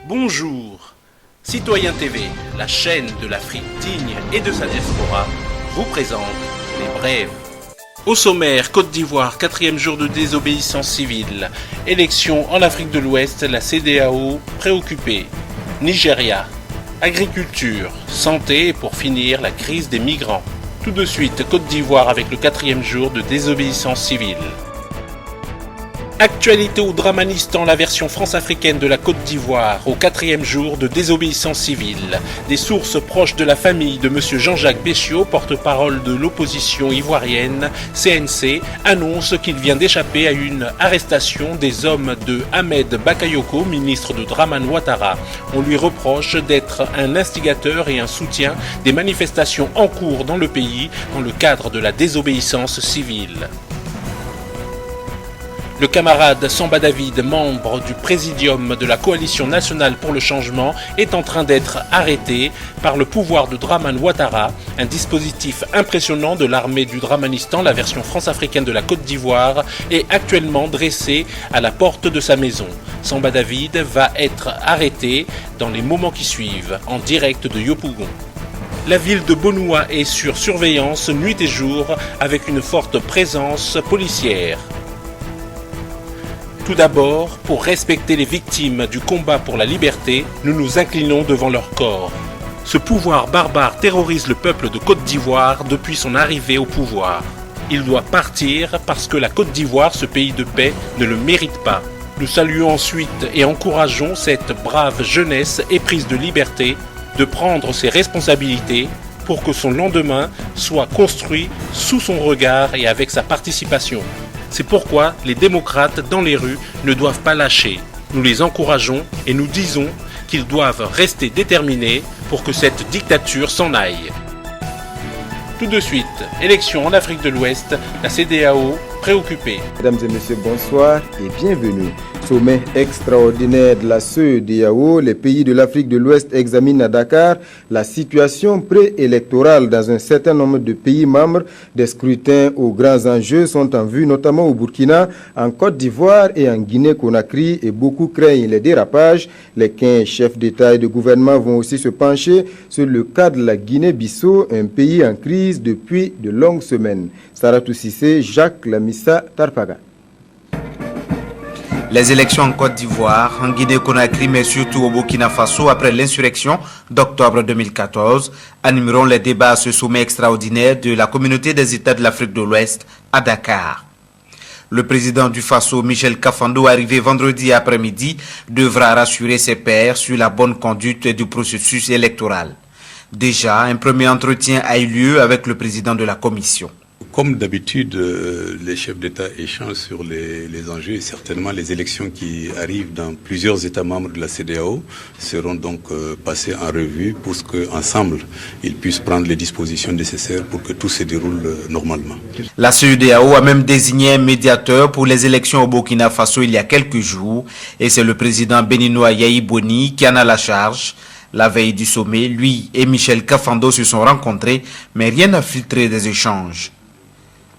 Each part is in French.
Bonjour, Citoyen TV, la chaîne de l'Afrique digne et de sa diaspora, vous présente les brèves. Au sommaire, Côte d'Ivoire, 4e jour de désobéissance civile. Élection en Afrique de l'Ouest, la CEDEAO préoccupée. Nigeria, agriculture, santé et pour finir, la crise des migrants. Tout de suite, Côte d'Ivoire avec le 4e jour de désobéissance civile. Actualité au Dramanistan, la version france-africaine de la Côte d'Ivoire, au 4e jour de désobéissance civile. Des sources proches de la famille de M. Jean-Jacques Béchiot, porte-parole de l'opposition ivoirienne, CNC, annonce qu'il vient d'échapper à une arrestation des hommes de Ahmed Bakayoko, ministre de Dramane Ouattara. On lui reproche d'être un instigateur et un soutien des manifestations en cours dans le pays dans le cadre de la désobéissance civile. Le camarade Samba David, membre du présidium de la Coalition nationale pour le changement, est en train d'être arrêté par le pouvoir de Dramane Ouattara, un dispositif impressionnant de l'armée du Dramanistan, la version france-africaine de la Côte d'Ivoire, est actuellement dressé à la porte de sa maison. Samba David va être arrêté dans les moments qui suivent, en direct de Yopougon. La ville de Bonoua est sur surveillance nuit et jour avec une forte présence policière. Tout d'abord, pour respecter les victimes du combat pour la liberté, nous nous inclinons devant leur corps. Ce pouvoir barbare terrorise le peuple de Côte d'Ivoire depuis son arrivée au pouvoir. Il doit partir parce que la Côte d'Ivoire, ce pays de paix, ne le mérite pas. Nous saluons ensuite et encourageons cette brave jeunesse éprise de liberté de prendre ses responsabilités pour que son lendemain soit construit sous son regard et avec sa participation. C'est pourquoi les démocrates dans les rues ne doivent pas lâcher. Nous les encourageons et nous disons qu'ils doivent rester déterminés pour que cette dictature s'en aille. Tout de suite, élection en Afrique de l'Ouest, la CEDEAO préoccupée. Mesdames et messieurs, bonsoir et bienvenue. Sommet extraordinaire de la CEDEAO, les pays de l'Afrique de l'Ouest examinent à Dakar la situation préélectorale dans un certain nombre de pays membres. Des scrutins aux grands enjeux sont en vue, notamment au Burkina, en Côte d'Ivoire et en Guinée-Conakry, et beaucoup craignent les dérapages. Les 15 chefs d'État et de gouvernement vont aussi se pencher sur le cas de la Guinée-Bissau, un pays en crise depuis de longues semaines. Saratou Sissé, Jacques Lamissa Tarpaga. Les élections en Côte d'Ivoire, en Guinée-Conakry, mais surtout au Burkina Faso après l'insurrection d'octobre 2014, animeront les débats à ce sommet extraordinaire de la communauté des États de l'Afrique de l'Ouest à Dakar. Le président du Faso, Michel Kafando, arrivé vendredi après-midi, devra rassurer ses pairs sur la bonne conduite du processus électoral. Déjà, un premier entretien a eu lieu avec le président de la commission. Comme d'habitude, les chefs d'État échangent sur les enjeux et certainement les élections qui arrivent dans plusieurs États membres de la CEDEAO seront donc passées en revue pour qu'ensemble, ils puissent prendre les dispositions nécessaires pour que tout se déroule normalement. La CEDEAO a même désigné un médiateur pour les élections au Burkina Faso il y a quelques jours et c'est le président béninois Yahi Boni qui en a la charge. La veille du sommet, lui et Michel Kafando se sont rencontrés, mais rien n'a filtré des échanges.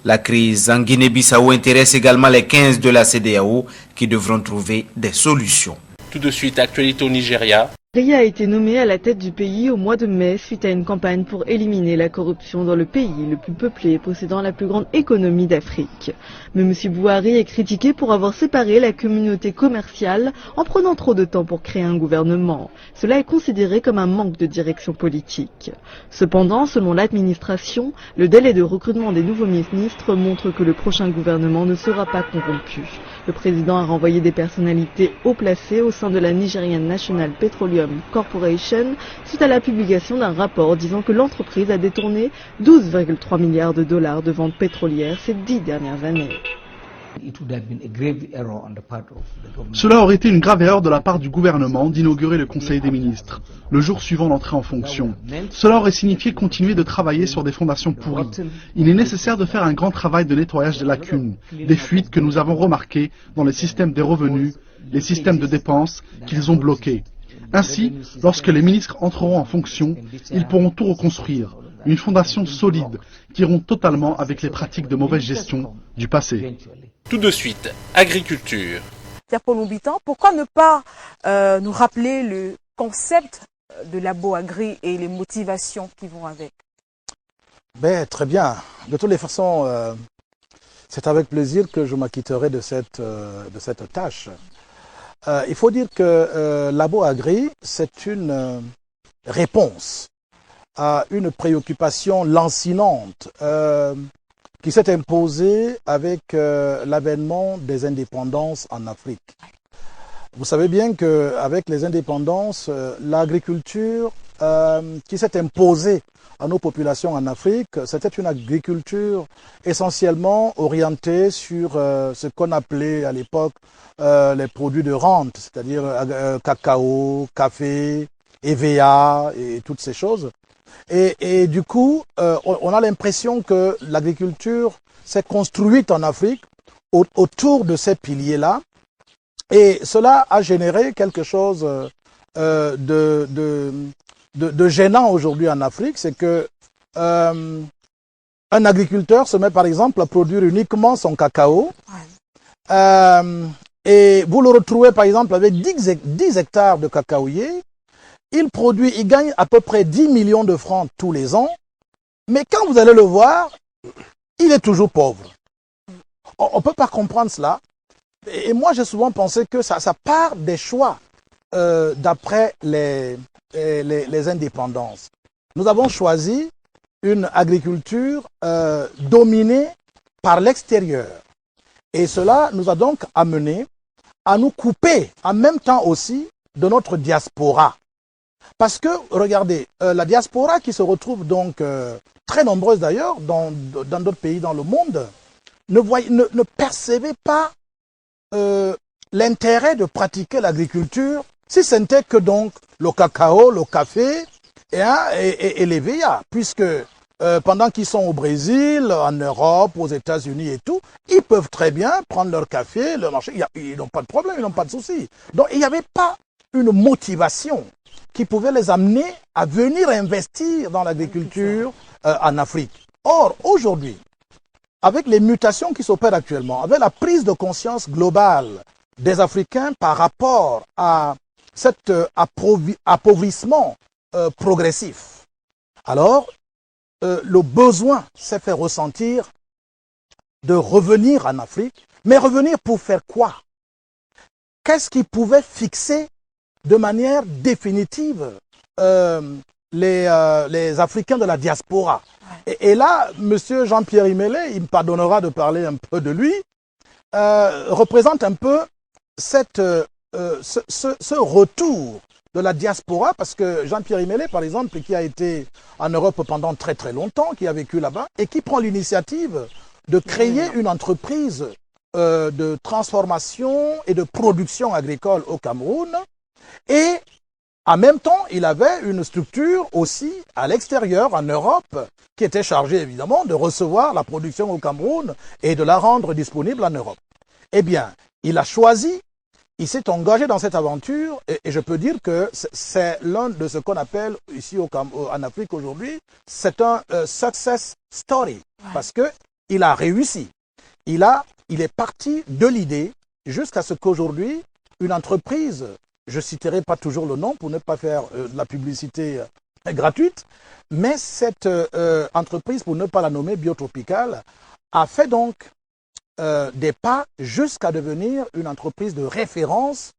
La crise en Guinée-Bissau intéresse également les 15 de la CEDEAO qui devront trouver des solutions. Tout de suite, actualité au Nigeria. Nigeria a été nommé à la tête du pays au mois de mai suite à une campagne pour éliminer la corruption dans le pays le plus peuplé et possédant la plus grande économie d'Afrique. Mais M. Buhari est critiqué pour avoir séparé la communauté commerciale en prenant trop de temps pour créer un gouvernement. Cela est considéré comme un manque de direction politique. Cependant, selon l'administration, le délai de recrutement des nouveaux ministres montre que le prochain gouvernement ne sera pas corrompu. Le président a renvoyé des personnalités haut placées au sein de la Nigerian National Petroleum Corporation suite à la publication d'un rapport disant que l'entreprise a détourné 12,3 milliards de dollars de ventes pétrolières ces 10 dernières années. Cela aurait été une grave erreur de la part du gouvernement d'inaugurer le Conseil des ministres, le jour suivant l'entrée en fonction. Cela aurait signifié continuer de travailler sur des fondations pourries. Il est nécessaire de faire un grand travail de nettoyage des lacunes, des fuites que nous avons remarquées dans les systèmes des revenus, les systèmes de dépenses qu'ils ont bloqués. Ainsi, lorsque les ministres entreront en fonction, ils pourront tout reconstruire. Une fondation solide qui rompt totalement avec les pratiques de mauvaise gestion du passé. Tout de suite, agriculture. Diapo-Lumbitan, pourquoi ne pas nous rappeler le concept de Labo-Agri et les motivations qui vont avec? Ben, très bien. De toutes les façons, c'est avec plaisir que je m'acquitterai de cette tâche. Il faut dire que Labo-Agri, c'est une réponse à une préoccupation lancinante qui s'est imposée avec l'avènement des indépendances en Afrique. Vous savez bien qu'avec les indépendances, l'agriculture qui s'est imposée à nos populations en Afrique, c'était une agriculture essentiellement orientée sur ce qu'on appelait à l'époque les produits de rente, c'est-à-dire cacao, café, EVA et toutes ces choses. Et du coup, on a l'impression que l'agriculture s'est construite en Afrique autour de ces piliers-là. Et cela a généré quelque chose de gênant aujourd'hui en Afrique, c'est que un agriculteur se met par exemple à produire uniquement son cacao. Et vous le retrouvez par exemple avec 10 hectares de cacaoyers. Il gagne à peu près 10 millions de francs tous les ans. Mais quand vous allez le voir, il est toujours pauvre. On ne peut pas comprendre cela. Et moi, j'ai souvent pensé que ça part des choix d'après les indépendances. Nous avons choisi une agriculture dominée par l'extérieur. Et cela nous a donc amené à nous couper en même temps aussi de notre diaspora. Parce que, regardez, la diaspora qui se retrouve donc très nombreuse d'ailleurs dans d'autres pays dans le monde, ne percevait pas l'intérêt de pratiquer l'agriculture si ce n'était que donc le cacao, le café et les VIA, puisque pendant qu'ils sont au Brésil, en Europe, aux États-Unis et tout, ils peuvent très bien prendre leur café, leur marché, ils n'ont pas de problème, ils n'ont pas de soucis. Donc il n'y avait pas une motivation qui pouvait les amener à venir investir dans l'agriculture en Afrique. Or, aujourd'hui, avec les mutations qui s'opèrent actuellement, avec la prise de conscience globale des Africains par rapport à cet appauvrissement progressif, alors le besoin s'est fait ressentir de revenir en Afrique, mais revenir pour faire quoi? Qu'est-ce qui pouvait fixer de manière définitive les Africains de la diaspora? Et là, M. Jean-Pierre Imelé, il me pardonnera de parler un peu de lui, représente un peu ce retour de la diaspora, parce que Jean-Pierre Imelé, par exemple, qui a été en Europe pendant très très longtemps, qui a vécu là-bas, et qui prend l'initiative de créer une entreprise de transformation et de production agricole au Cameroun, et en même temps, il avait une structure aussi à l'extérieur, en Europe, qui était chargée évidemment de recevoir la production au Cameroun et de la rendre disponible en Europe. Eh bien, il a choisi, il s'est engagé dans cette aventure et je peux dire que c'est l'un de ce qu'on appelle ici en Afrique aujourd'hui, c'est un success story, parce que il a réussi. Il est parti de l'idée jusqu'à ce qu'aujourd'hui, une entreprise, je citerai pas toujours le nom pour ne pas faire de la publicité gratuite, mais cette entreprise, pour ne pas la nommer Biotropical, a fait donc des pas jusqu'à devenir une entreprise de référence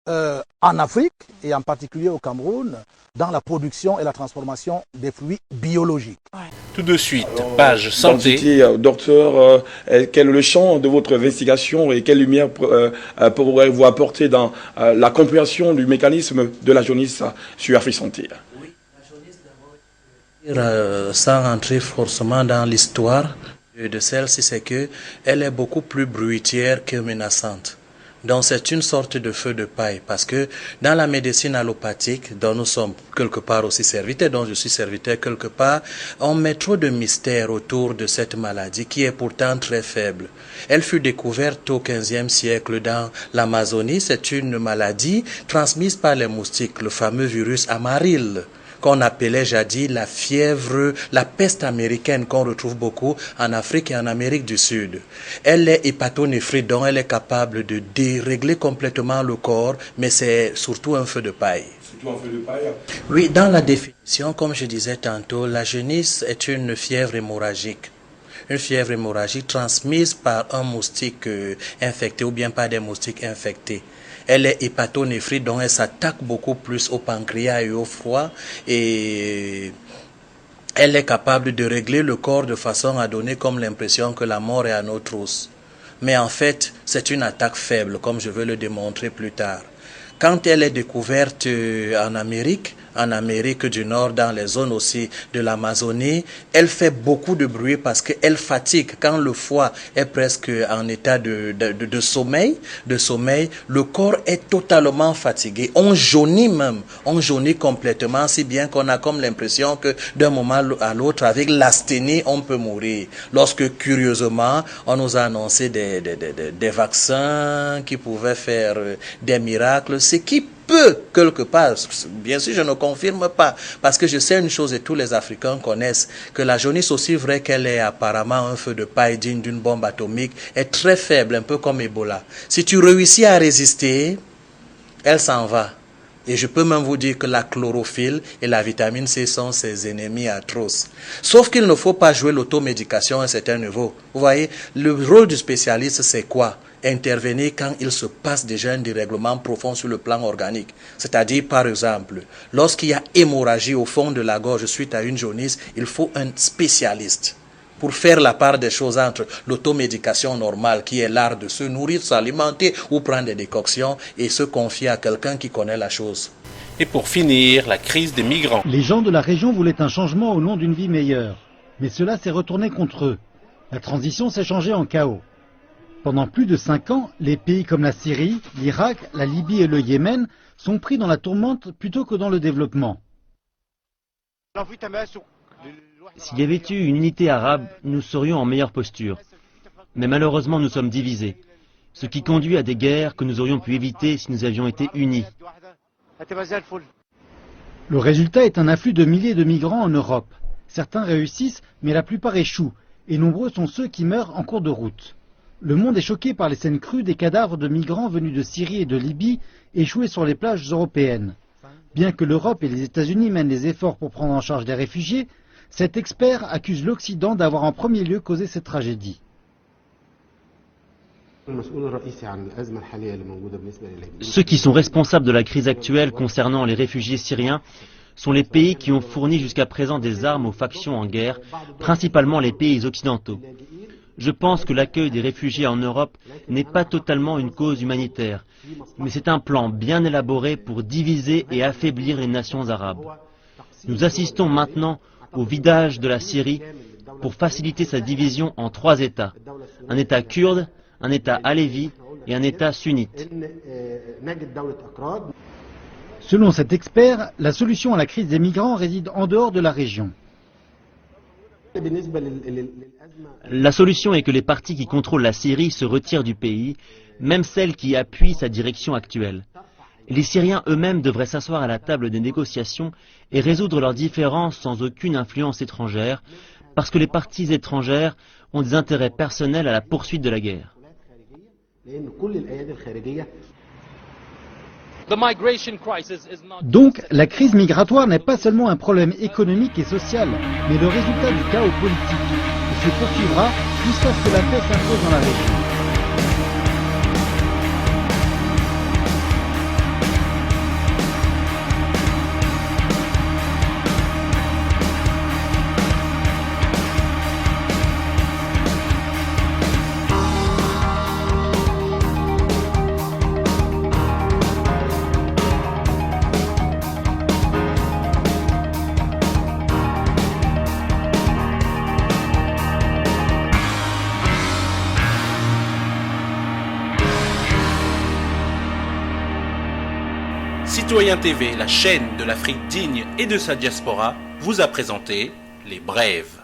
en Afrique et en particulier au Cameroun dans la production et la transformation des fruits biologiques. Tout de suite, page santé. Docteur, quel est le champ de votre investigation et quelle lumière pourrez-vous apporter dans la compréhension du mécanisme de la jaunisse sur Afrique Santé? Oui, la jaunisse d'abord, sans rentrer forcément dans l'histoire de celle-ci, c'est qu'elle est beaucoup plus bruitière que menaçante. Donc c'est une sorte de feu de paille parce que dans la médecine allopathique, dont nous sommes quelque part aussi serviteurs, dont je suis serviteur quelque part, on met trop de mystère autour de cette maladie qui est pourtant très faible. Elle fut découverte au XVe siècle dans l'Amazonie. C'est une maladie transmise par les moustiques, le fameux virus Amaril. qu'on appelait jadis la fièvre, la peste américaine qu'on retrouve beaucoup en Afrique et en Amérique du Sud. Elle est hépatonéphrite, donc elle est capable de dérégler complètement le corps, mais c'est surtout un feu de paille. Oui, dans la définition, comme je disais tantôt, la jaunisse est une fièvre hémorragique. Une fièvre hémorragique transmise par un moustique infecté ou bien par des moustiques infectés. Elle est hépatonéphrite, donc elle s'attaque beaucoup plus au pancréas et au foie et elle est capable de régler le corps de façon à donner comme l'impression que la mort est à nos trousses. Mais en fait, c'est une attaque faible, comme je vais le démontrer plus tard. Quand elle est découverte en Amérique du Nord, dans les zones aussi de l'Amazonie, elle fait beaucoup de bruit parce qu'elle fatigue. Quand le foie est presque en état de sommeil, le corps est totalement fatigué. On jaunit même, on jaunit complètement, si bien qu'on a comme l'impression que d'un moment à l'autre, avec l'asthénie, on peut mourir. Lorsque, curieusement, on nous a annoncé des vaccins qui pouvaient faire des miracles, ce qui peut, quelque part, bien sûr je ne confirme pas, parce que je sais une chose et tous les Africains connaissent, que la jaunisse, aussi vrai qu'elle est apparemment un feu de paille digne d'une bombe atomique, est très faible, un peu comme Ebola. Si tu réussis à résister, elle s'en va. Et je peux même vous dire que la chlorophylle et la vitamine C sont ses ennemis atroces. Sauf qu'il ne faut pas jouer l'automédication à un certain niveau. Vous voyez, le rôle du spécialiste, c'est quoi? Intervenir quand il se passe déjà un dérèglement profond sur le plan organique. C'est-à-dire, par exemple, lorsqu'il y a hémorragie au fond de la gorge suite à une jaunisse, il faut un spécialiste pour faire la part des choses entre l'automédication normale, qui est l'art de se nourrir, s'alimenter ou prendre des décoctions, et se confier à quelqu'un qui connaît la chose. Et pour finir, la crise des migrants. Les gens de la région voulaient un changement au nom d'une vie meilleure. Mais cela s'est retourné contre eux. La transition s'est changée en chaos. Pendant plus de 5 ans, les pays comme la Syrie, l'Irak, la Libye et le Yémen sont pris dans la tourmente plutôt que dans le développement. S'il y avait eu une unité arabe, nous serions en meilleure posture. Mais malheureusement, nous sommes divisés. Ce qui conduit à des guerres que nous aurions pu éviter si nous avions été unis. Le résultat est un afflux de milliers de migrants en Europe. Certains réussissent, mais la plupart échouent. Et nombreux sont ceux qui meurent en cours de route. Le monde est choqué par les scènes crues des cadavres de migrants venus de Syrie et de Libye échoués sur les plages européennes. Bien que l'Europe et les États-Unis mènent des efforts pour prendre en charge des réfugiés, cet expert accuse l'Occident d'avoir en premier lieu causé cette tragédie. Ceux qui sont responsables de la crise actuelle concernant les réfugiés syriens sont les pays qui ont fourni jusqu'à présent des armes aux factions en guerre, principalement les pays occidentaux. Je pense que l'accueil des réfugiés en Europe n'est pas totalement une cause humanitaire, mais c'est un plan bien élaboré pour diviser et affaiblir les nations arabes. Nous assistons maintenant au vidage de la Syrie pour faciliter sa division en 3 États. Un État kurde, un État alévi et un État sunnite. Selon cet expert, la solution à la crise des migrants réside en dehors de la région. La solution est que les partis qui contrôlent la Syrie se retirent du pays, même celles qui appuient sa direction actuelle. Les Syriens eux-mêmes devraient s'asseoir à la table des négociations et résoudre leurs différends sans aucune influence étrangère, parce que les parties étrangères ont des intérêts personnels à la poursuite de la guerre. Donc, la crise migratoire n'est pas seulement un problème économique et social, mais le résultat du chaos politique, qui se poursuivra jusqu'à ce que la paix s'impose dans la région. Citoyen TV, la chaîne de l'Afrique digne et de sa diaspora, vous a présenté Les Brèves.